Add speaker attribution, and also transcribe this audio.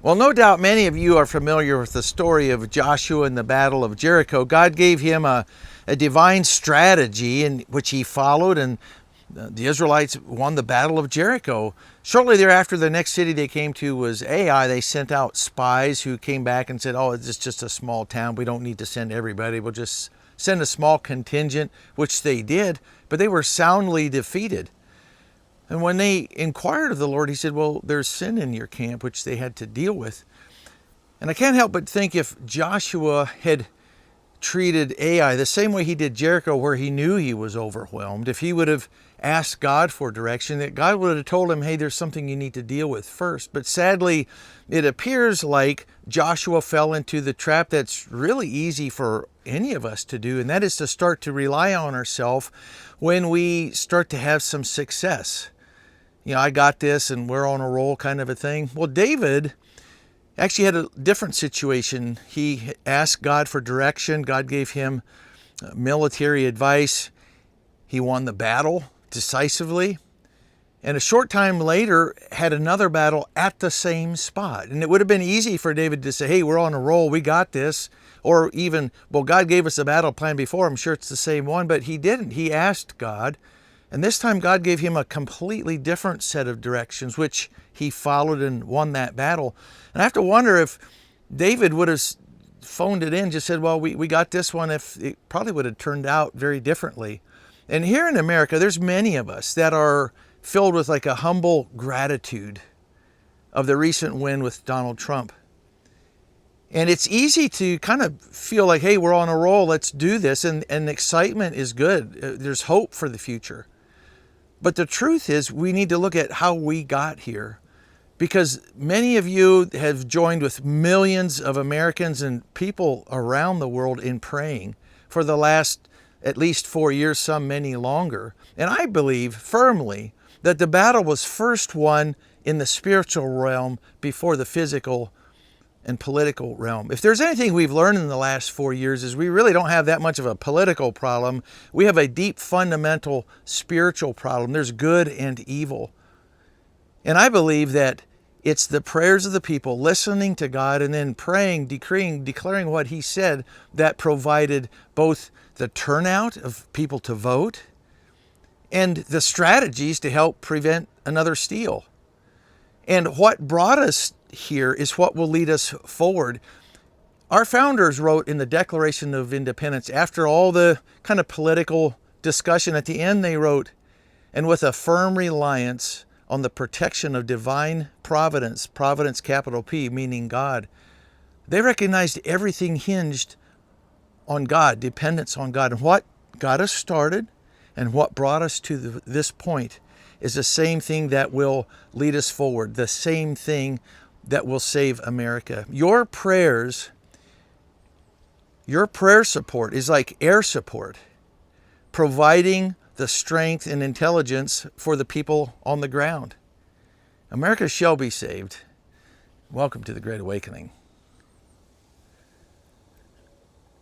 Speaker 1: Well, no doubt many of you are familiar with the story of Joshua and the Battle of Jericho. God gave him a divine strategy in which he followed, and the Israelites won the Battle of Jericho. Shortly thereafter, the next city they came to was Ai. They sent out spies who came back and said, "Oh, it's just a small town. We don't need to send everybody. We'll just send a small contingent," which they did, but they were soundly defeated. And when they inquired of the Lord, he said, "Well, there's sin in your camp," which they had to deal with. And I can't help but think if Joshua had treated Ai the same way he did Jericho, where he knew he was overwhelmed, if he would have asked God for direction, that God would have told him, "Hey, there's something you need to deal with first." But sadly, it appears like Joshua fell into the trap that's really easy for any of us to do, and that is to start to rely on ourselves when we start to have some success. I got this and we're on a roll kind of a thing. Well, David actually had a different situation. He asked God for direction. God gave him military advice. He won the battle decisively. And a short time later had another battle at the same spot. And it would have been easy for David to say, "Hey, we're on a roll. We got this." Or even, "Well, God gave us a battle plan before. I'm sure it's the same one." But he didn't. He asked God. And this time God gave him a completely different set of directions, which he followed and won that battle. And I have to wonder if David would have phoned it in, just said, "Well, we got this one," if it probably would have turned out very differently. And here in America, there's many of us that are filled with like a humble gratitude of the recent win with Donald Trump. And it's easy to kind of feel like, "Hey, we're on a roll, let's do this." And excitement is good. There's hope for the future. But the truth is, we need to look at how we got here, because many of you have joined with millions of Americans and people around the world in praying for the last at least 4 years, some many longer. And I believe firmly that the battle was first won in the spiritual realm before the physical and political realm. If there's anything we've learned in the last 4 years, is we really don't have that much of a political problem. We have a deep, fundamental spiritual problem. There's good and evil. And I believe that it's the prayers of the people listening to God and then praying, decreeing, declaring what he said that provided both the turnout of people to vote and the strategies to help prevent another steal. And what brought us here is what will lead us forward. Our founders wrote in the Declaration of Independence, after all the kind of political discussion, at the end they wrote, "And with a firm reliance on the protection of divine providence," providence capital P, meaning God. They recognized everything hinged on God, dependence on God. And what got us started and what brought us to this point is the same thing that will lead us forward, the same thing that will save America. Your prayers, your prayer support is like air support, providing the strength and intelligence for the people on the ground. America shall be saved. Welcome to the Great Awakening.